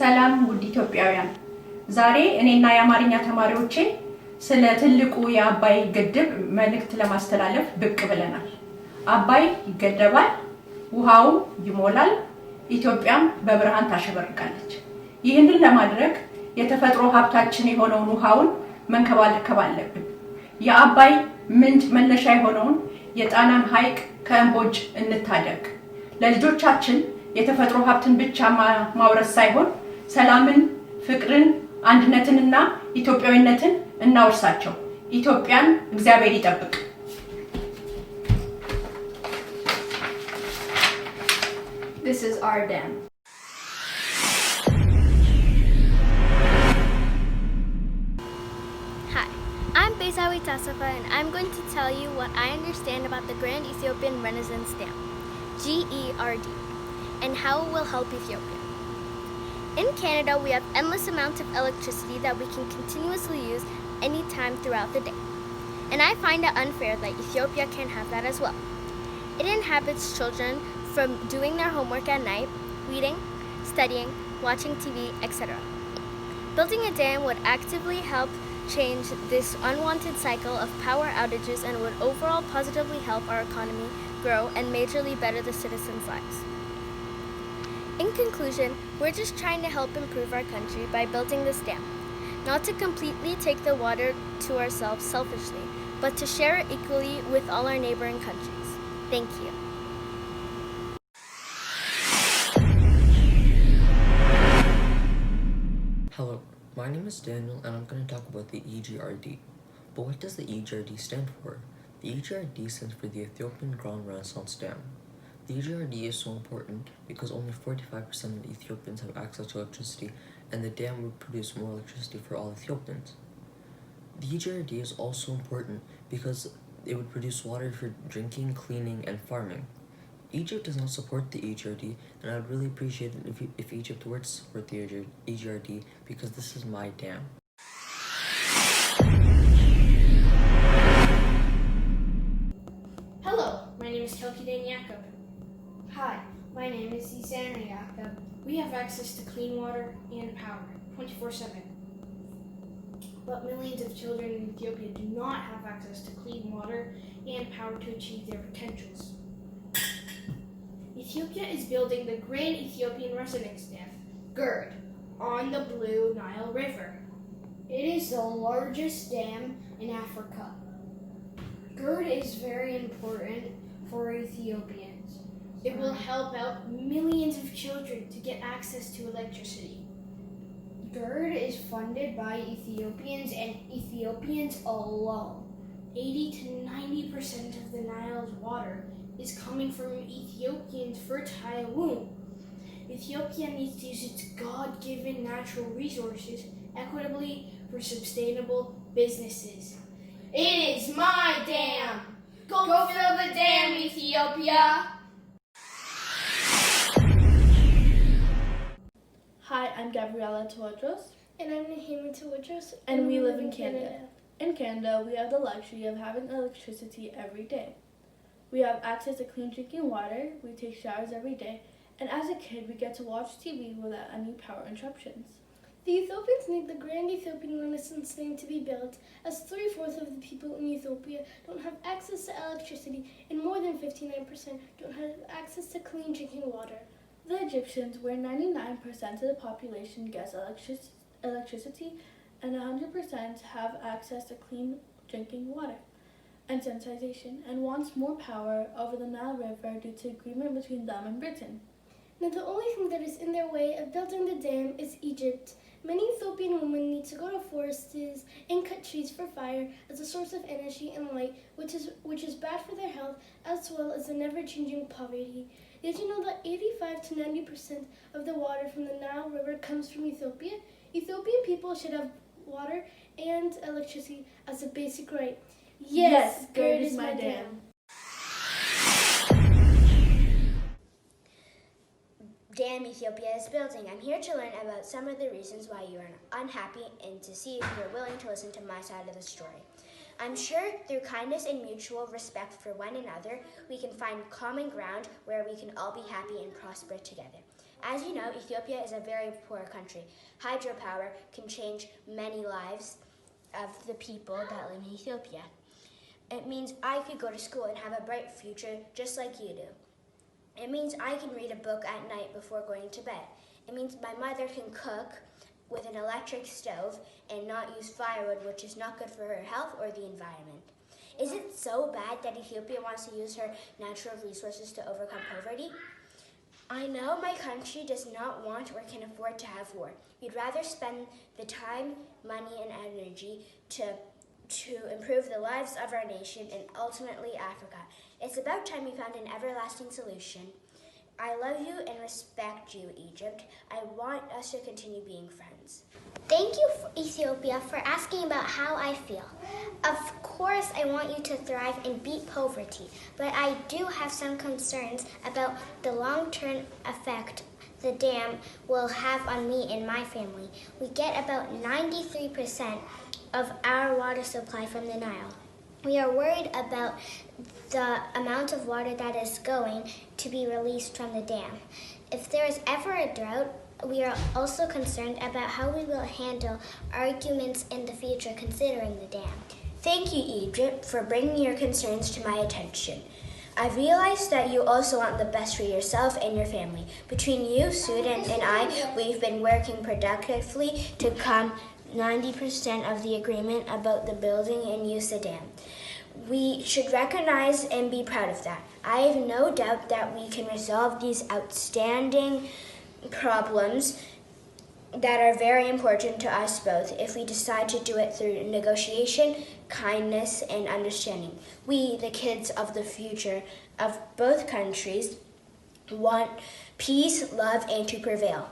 ሰላም ውድ ኢትዮጵያውያን፣ ዛሬ እኔና የአማርኛ ተማሪዎቼ ስለ ትልቁ የአባይ ግድብ መልእክት ለማስተላለፍ ብቅ ብለናል። አባይ ይገደባል፣ ውሃው ይሞላል፣ ኢትዮጵያም በብርሃን ታሸበርቃለች። ይህንን ለማድረግ የተፈጥሮ ሀብታችን የሆነውን ውሃውን መንከባከብ አለብን። የአባይ ምንጭ መነሻ የሆነውን የጣናን ሐይቅ ከእምቦጭ እንታደግ። ለልጆቻችን የተፈጥሮ ሀብትን ብቻ ማውረስ ሳይሆን ሰላምን፣ ፍቅርን፣ አንድነትንና ኢትዮጵያዊነትን እናወርሳቸው። ኢትዮጵያን እግዚአብሔር ይጠብቅ። This is our dam. Hi, I'm Bezawi Tasafa and I'm going to tell you what I understand about the Grand Ethiopian Renaissance Dam, GERD, and how it will help Ethiopia. In Canada, we have endless amounts of electricity that we can continuously use anytime throughout the day. And I find it unfair that Ethiopia can't have that as well. It inhabits children from doing their homework at night, reading, studying, watching TV, etc. Building a dam would actively help change this unwanted cycle of power outages and would overall positively help our economy grow and majorly better the citizens' lives. In conclusion, we're just trying to help improve our country by building this dam, not to completely take the water to ourselves selfishly, but to share it equally with all our neighboring countries. Thank you. Hello, my name is Daniel and I'm going to talk about the EGRD. But what does the EGRD stand for? The EGRD stands for the Ethiopian Grand Renaissance Dam. The EGRD is so important because only 45% of Ethiopians have access to electricity, and the dam would produce more electricity for all Ethiopians. The EGRD is also important because it would produce water for drinking, cleaning, and farming. Egypt does not support the EGRD, and I would really appreciate it if Egypt were to support the EGRD because this is my dam. Hello, my name is Kelkiden Jakob. Hi, my name is Susanna Jakob. We have access to clean water and power 24/7. But millions of children in Ethiopia do not have access to clean water and power to achieve their potentials. Ethiopia is building the Grand Ethiopian Renaissance Dam, GERD, on the Blue Nile River. It is the largest dam in Africa. GERD is very important for Ethiopians. It will help out millions of children to get access to electricity. GERD is funded by Ethiopians and Ethiopians alone. 80 to 90% of the Nile's water is coming from Ethiopians' fertile womb. Ethiopia needs to use its God-given natural resources equitably for sustainable businesses. It is my dam! Go fill the dam, Ethiopia! Hi, I'm Gabriella Tewodros. And I'm Nahima Tewodros. And we live in Canada. In Canada, we have the luxury of having electricity every day. We have access to clean drinking water, we take showers every day, and as a kid, we get to watch TV without any power interruptions. The Ethiopians need the Grand Ethiopian Renaissance Dam to be built, as 3/4 of the people in Ethiopia don't have access to electricity, and more than 59% don't have access to clean drinking water. The Egyptians, where 99% of the population gets electricity, and 100% have access to clean drinking water and sanitization, and wants more power over the Nile River due to agreement between them and Britain. Now the only thing that is in their way of building the dam is Egypt. Many Ethiopian women need to go to forests and cut trees for fire as a source of energy and light, which is bad for their health as well as the never-changing poverty. Did you know that 85 to 90% of the water from the Nile River comes from Ethiopia? Ethiopian people should have water and electricity as a basic right. Yes, GERD is my dam. Dam Ethiopia is building. I'm here to learn about some of the reasons why you are unhappy and to see if you're willing to listen to my side of the story. I'm sure through kindness and mutual respect for one another, we can find common ground where we can all be happy and prosper together. As you know, Ethiopia is a very poor country. Hydropower can change many lives of the people that live in Ethiopia. It means I could go to school and have a bright future just like you do. It means I can read a book at night before going to bed. It means my mother can cook with an electric stove and not use firewood, which is not good for her health or the environment. Is it so bad that Ethiopia wants to use her natural resources to overcome poverty? I know my country does not want or can afford to have war. We'd rather spend the time, money, and energy to improve the lives of our nation and ultimately Africa. It's about time we found an everlasting solution. I love you and respect you, Egypt. I want us to continue being friends. Thank you, Ethiopia, for asking about how I feel. Of course, I want you to thrive and beat poverty, but I do have some concerns about the long-term effect the dam will have on me and my family. We get about 93% of our water supply from the Nile. We are worried about the amount of water that is going to be released from the dam. If there is ever a drought, we are also concerned about how we will handle arguments in the future considering the dam. Thank you, Egypt, for bringing your concerns to my attention. I realize that you also want the best for yourself and your family. Between you, Sudan, and I, we've been working productively to come 90% of the agreement about the building and use the dam. We should recognize and be proud of that. I have no doubt that we can resolve these outstanding problems that are very important to us both if we decide to do it through negotiation, kindness, and understanding. We, the kids of the future of both countries, want peace, love, and to prevail.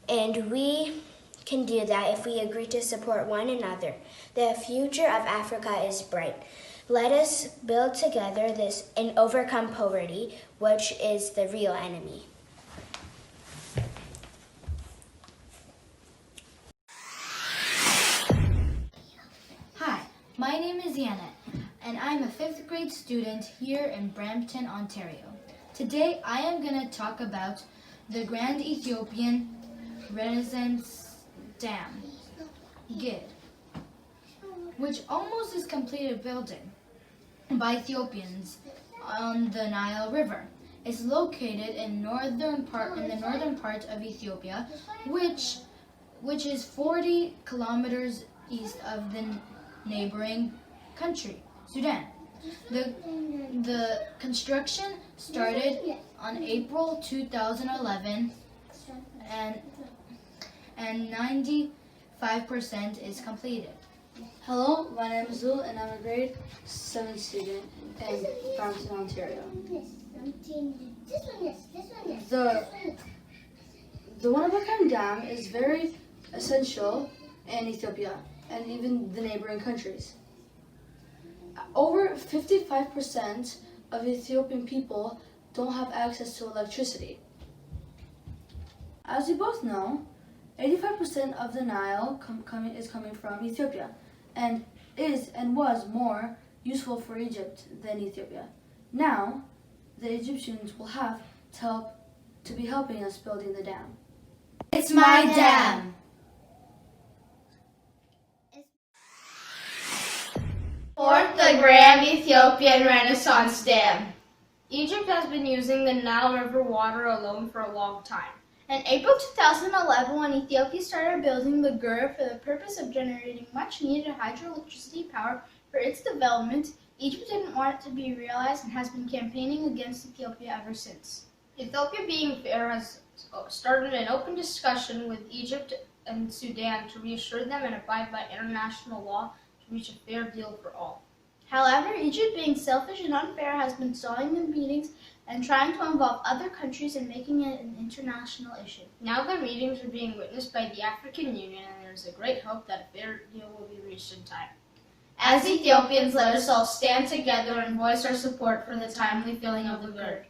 And we can do that if we agree to support one another. The future of Africa is bright. Let us build together this and overcome poverty, which is the real enemy. Hi, my name is Janet, and I'm a 5th grade student here in Brampton, Ontario. Today I am going to talk about the Grand Ethiopian Renaissance Dam, GID, which almost is completed building by Ethiopians on the Nile River. It's located in the northern part of Ethiopia, which is 40 kilometers east of the neighboring country, Sudan. The construction started on April 2011 and 95% is completed. Hello, my name is Zul and I'm a grade 7 student in Brampton, Ontario. The one-of-a-kind dam is very essential in Ethiopia and even the neighboring countries. Over 55% of Ethiopian people don't have access to electricity. As we both know, 85% of the Nile is coming from Ethiopia and is and was more useful for Egypt than Ethiopia. Now, the Egyptians will have to be helping us building the dam. It's my dam! Fourth, the Grand Ethiopian Renaissance Dam. Egypt has been using the Nile River water alone for a long time. In April 2011, when Ethiopia started building the GIR for the purpose of generating much-needed hydroelectricity power for its development, Egypt didn't want it to be realized and has been campaigning against Ethiopia ever since. Ethiopia Being Fair has started an open discussion with Egypt and Sudan to reassure them and abide by international law to reach a fair deal for all. However, Egypt, being selfish and unfair, has been stalling the meetings and trying to involve other countries in making it an international issue. Now the meetings are being witnessed by the African Union, and there is a great hope that a fair deal will be reached in time. As Ethiopians, let us all stand together and voice our support for the timely filling of the GIR.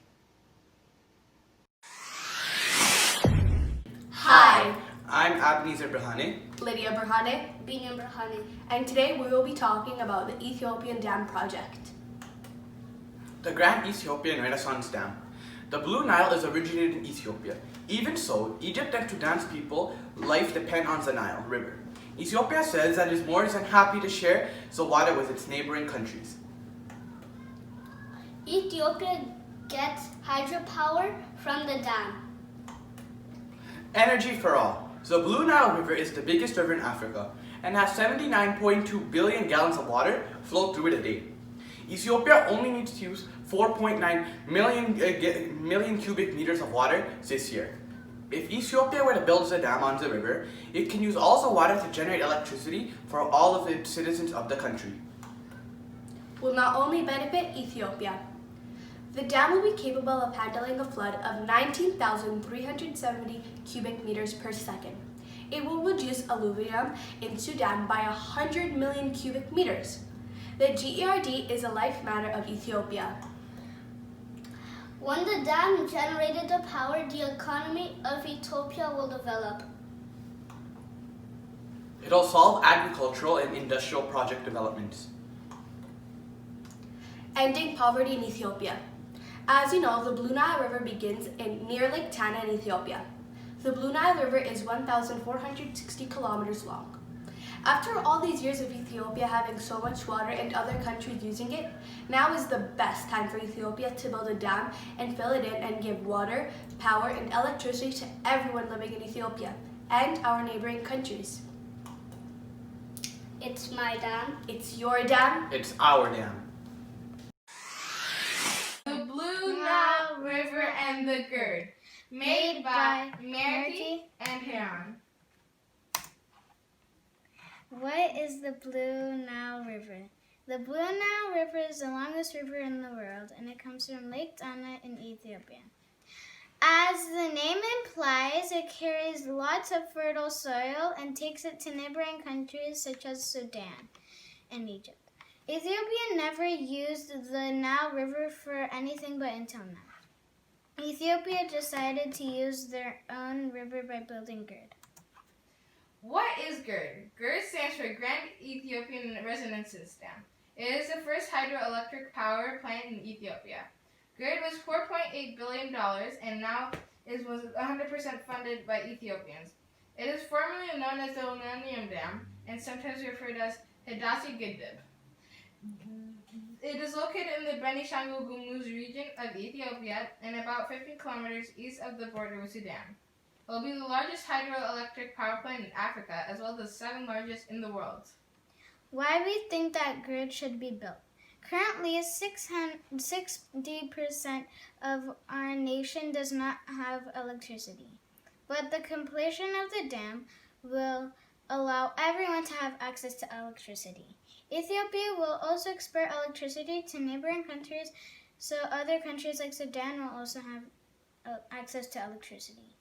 Hi, I'm Abneezer Brahane, Lydia Brahane, Binyam Brahane, and today we will be talking about the Ethiopian Dam Project. the Grand Ethiopian Renaissance Dam. The Blue Nile is originated in Ethiopia. Even so, Egypt and Sudan's people life depend on the Nile River. Ethiopia says that it is more than happy to share the water with its neighboring countries. Ethiopia gets hydropower from the dam. Energy for all. The Blue Nile River is the biggest river in Africa and has 79.2 billion gallons of water flow through it a day. Ethiopia only needs to use 4.9 million cubic meters of water this year. If Ethiopia were to build a dam on the river, it can use all the water to generate electricity for all of its citizens of the country. Will not only benefit Ethiopia. The dam will be capable of handling a flood of 19,370 cubic meters per second. It will reduce alluvium in Sudan by 100 million cubic meters. The GERD is a life matter of Ethiopia. When the dam generated the power, the economy of Ethiopia will develop. It'll solve agricultural and industrial project developments. Ending poverty in Ethiopia. As you know, the Blue Nile River begins near Lake Tana in Ethiopia. The Blue Nile River is 1,460 kilometers long. After all these years of Ethiopia having so much water and other countries using it, now is the best time for Ethiopia to build a dam and fill it in and give water, power, and electricity to everyone living in Ethiopia and our neighboring countries. It's my dam. It's your dam. It's our dam. The Blue Nile River and the Gerd, made by Merti and Heron. What is the Blue Nile River? The Blue Nile River is the longest river in the world, and it comes from Lake Tana in Ethiopia. As the name implies, it carries lots of fertile soil and takes it to neighboring countries such as Sudan and Egypt. Ethiopia never used the Nile River for anything but until now. Ethiopia decided to use their own river by building GERD. What is GERD? GERD stands for Grand Ethiopian Resonance Dam. It is the first hydroelectric power plant in Ethiopia. GERD was $4.8 billion and now was 100% funded by Ethiopians. It is formerly known as the Millennium Dam and sometimes referred as Hidasi Gidib. It is located in the Benishangul Gumuz region of Ethiopia and about 50 kilometers east of the border with Sudan. It will be the largest hydroelectric power plant in Africa, as well as the 7th largest in the world. Why we think that GERD should be built? Currently, 60% of our nation does not have electricity, but the completion of the dam will allow everyone to have access to electricity. Ethiopia will also export electricity to neighboring countries, so other countries like Sudan will also have access to electricity.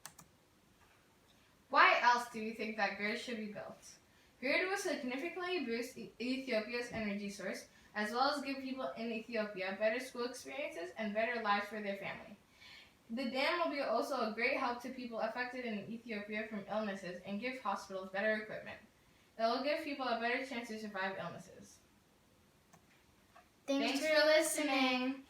Why else do you think that GERD should be built? GERD will significantly boost Ethiopia's energy source, as well as give people in Ethiopia better school experiences and better lives for their family. The dam will be also a great help to people affected in Ethiopia from illnesses and give hospitals better equipment. It will give people a better chance to survive illnesses. Thanks for listening.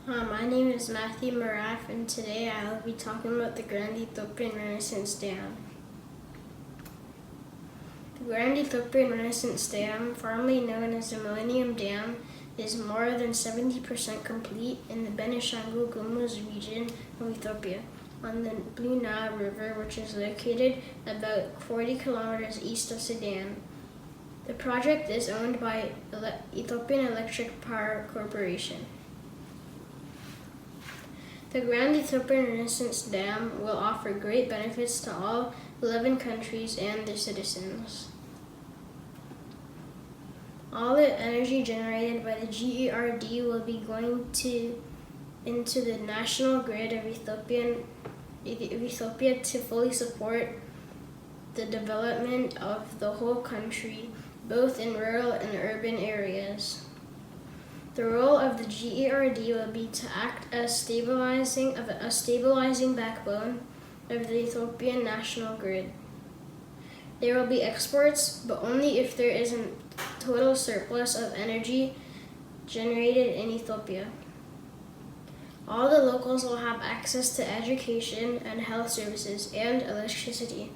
Hi, my name is Matthew Maraf, and today I will be talking about the Grand Ethiopian Renaissance Dam. The Grand Ethiopian Renaissance Dam, formerly known as the Millennium Dam, is more than 70% complete in the Benishangul Gumuz region of Ethiopia, on the Blue Nile River, which is located about 40 kilometers east of Sudan. The project is owned by Ethiopian Electric Power Corporation. The Grand Ethiopian Renaissance Dam will offer great benefits to all 11 countries and their citizens. All the energy generated by the GERD will be going into the national grid of Ethiopia to fully support the development of the whole country, both in rural and urban areas. The role of the GERD will be to act as a stabilizing backbone of the Ethiopian national grid. There will be exports, but only if there is a total surplus of energy generated in Ethiopia. All the locals will have access to education and health services and electricity.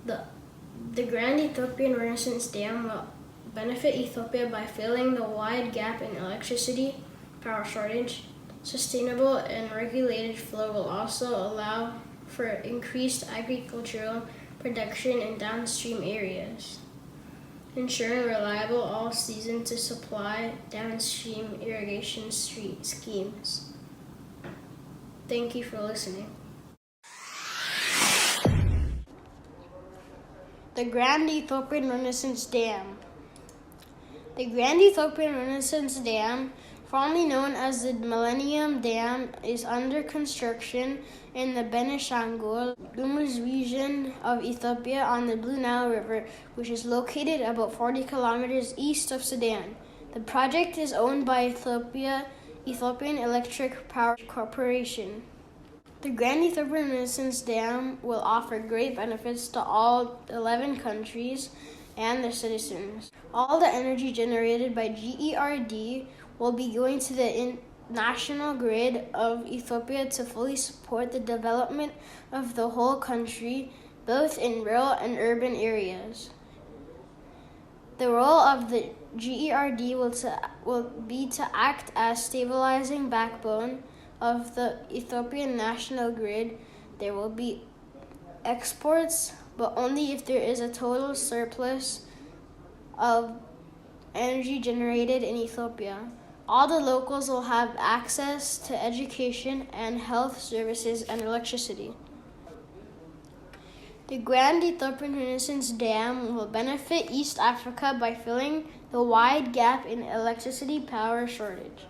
The Grand Ethiopian Renaissance Dam will benefit Ethiopia by filling the wide gap in electricity power shortage. Sustainable and regulated flow will also allow for increased agricultural production in downstream areas, ensuring reliable all-season to supply downstream irrigation schemes. Thank you for listening. The Grand Ethiopian Renaissance Dam. The Grand Ethiopian Renaissance Dam, formerly known as the Millennium Dam, is under construction in the Benishangul Gumuz region of Ethiopia on the Blue Nile River, which is located about 40 kilometers east of Sudan. The project is owned by Ethiopian Electric Power Corporation. The Grand Ethiopian Renaissance Dam will offer great benefits to all 11 countries and their citizens. All the energy generated by GERD will be going to the national grid of Ethiopia to fully support the development of the whole country, both in rural and urban areas. The role of the GERD will be to act as stabilizing backbone of the Ethiopian national grid. There will be exports, but only if there is a total surplus of energy generated in Ethiopia. All the locals will have access to education and health services and electricity. The Grand Ethiopian Renaissance Dam will benefit East Africa by filling the wide gap in electricity power shortage.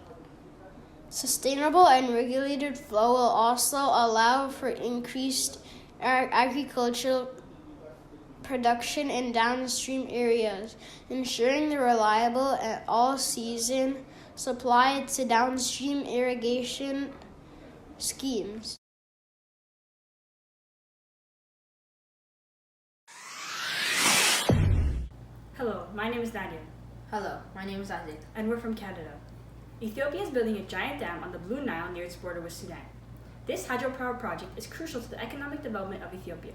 Sustainable and regulated flow will also allow for increased agricultural production in downstream areas, ensuring the reliable and all-season supply to downstream irrigation schemes. Hello, my name is Nadia. Hello, my name is Isaac. And we're from Canada. Ethiopia is building a giant dam on the Blue Nile near its border with Sudan. This hydropower project is crucial to the economic development of Ethiopia.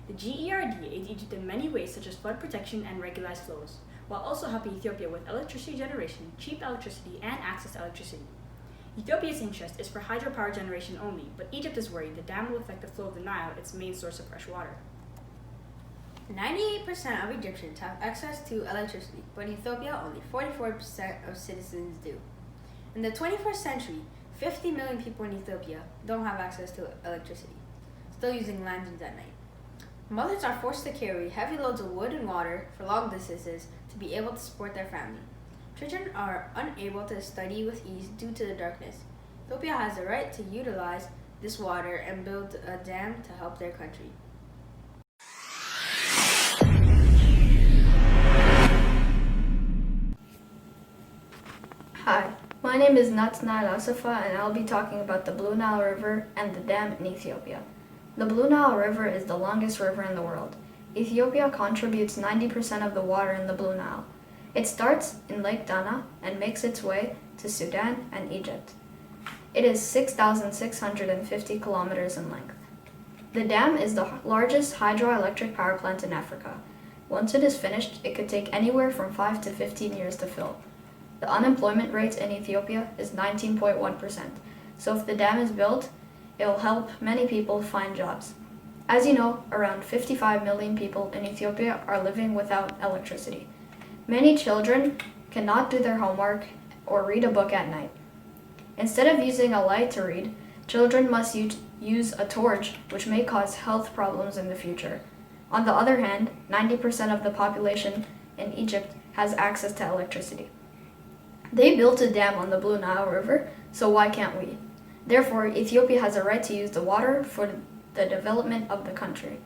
The GERD aids Egypt in many ways, such as flood protection and regularized flows, while also helping Ethiopia with electricity generation, cheap electricity, and access to electricity. Ethiopia's interest is for hydropower generation only, but Egypt is worried the dam will affect the flow of the Nile, its main source of fresh water. 98% of Egyptians have access to electricity, but in Ethiopia only 44% of citizens do. In the 21st century, 50 million people in Ethiopia don't have access to electricity, still using lanterns at night. Mothers are forced to carry heavy loads of wood and water for long distances to be able to support their family. Children are unable to study with ease due to the darkness. Ethiopia has the right to utilize this water and build a dam to help their country. Hi, my name is Natsnal Asafa, and I'll be talking about the Blue Nile River and the dam in Ethiopia. The Blue Nile River is the longest river in the world. Ethiopia contributes 90% of the water in the Blue Nile. It starts in Lake Dana and makes its way to Sudan and Egypt. It is 6,650 kilometers in length. The dam is the largest hydroelectric power plant in Africa. Once it is finished, it could take anywhere from 5 to 15 years to fill. The unemployment rate in Ethiopia is 19.1%, so if the dam is built, it will help many people find jobs. As you know, around 55 million people in Ethiopia are living without electricity. Many children cannot do their homework or read a book at night. Instead of using a light to read, children must use a torch, which may cause health problems in the future. On the other hand, 90% of the population in Egypt has access to electricity. They built a dam on the Blue Nile River, so why can't we? Therefore, Ethiopia has a right to use the water for the development of the country.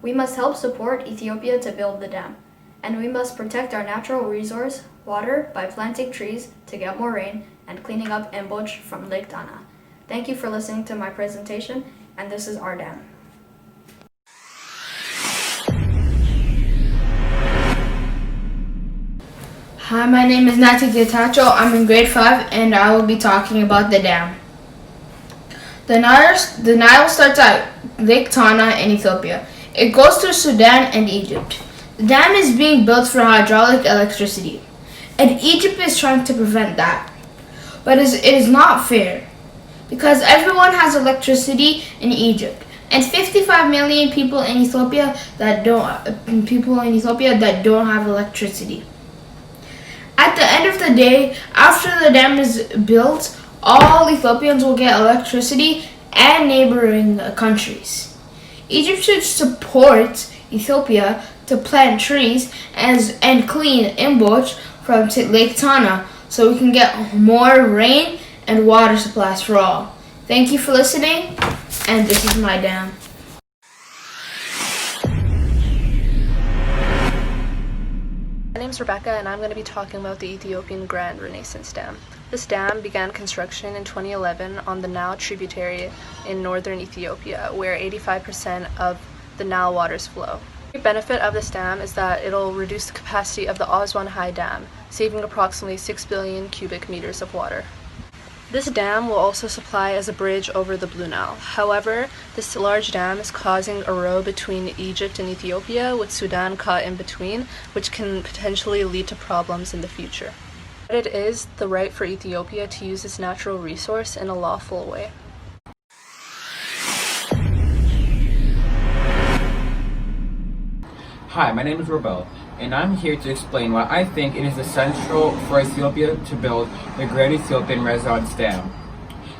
We must help support Ethiopia to build the dam, and we must protect our natural resource, water, by planting trees to get more rain and cleaning up emboj from Lake Dana. Thank you for listening to my presentation, and this is our dam. Hi, my name is Tewoldew. I'm in grade 5 and I will be talking about the dam. The Nile starts at Lake Tana in Ethiopia. It goes through Sudan and Egypt. The dam is being built for hydraulic electricity, and Egypt is trying to prevent that. But it is not fair, because everyone has electricity in Egypt, and 55 million people in Ethiopia that don't have electricity. At the end of the day, after the dam is built, all Ethiopians will get electricity and neighboring countries. Egypt should support Ethiopia to plant trees and clean inboach from Lake Tana so we can get more rain and water supplies for all. Thank you for listening, and this is my dam. My name is Rebecca, and I'm going to be talking about the Ethiopian Grand Renaissance Dam. This dam began construction in 2011 on the Nile tributary in northern Ethiopia, where 85% of the Nile waters flow. The benefit of this dam is that it'll reduce the capacity of the Aswan High Dam, saving approximately 6 billion cubic meters of water. This dam will also supply as a bridge over the Blue Nile. However, this large dam is causing a row between Egypt and Ethiopia, with Sudan caught in between, which can potentially lead to problems in the future. But it is the right for Ethiopia to use this natural resource in a lawful way. Hi, my name is Robel, and I'm here to explain why I think it is essential for Ethiopia to build the Great Ethiopian Renaissance Dam.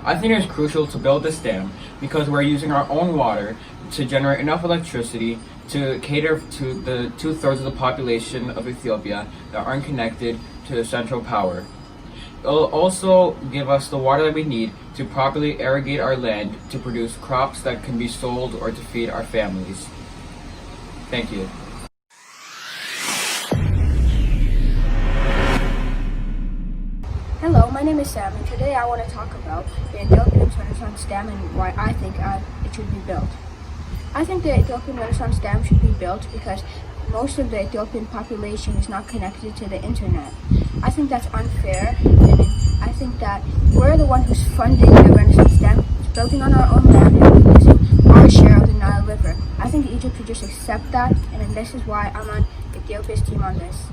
I think it is crucial to build this dam because we're using our own water to generate enough electricity to cater to the 2/3 of the population of Ethiopia that aren't connected to central power. It will also give us the water that we need to properly irrigate our land to produce crops that can be sold or to feed our families. Thank you. Hello, my name is Sam, and today I want to talk about the Ethiopian Renaissance Dam and why I think it should be built. I think the Ethiopian Renaissance Dam should be built because most of the Ethiopian population is not connected to the internet. I think that's unfair, and I think that we're the one who's funding the Renaissance Dam, building on our own land, and using our share of the Nile River. I think Egypt should just accept that, and this is why I'm on Ethiopia's team on this.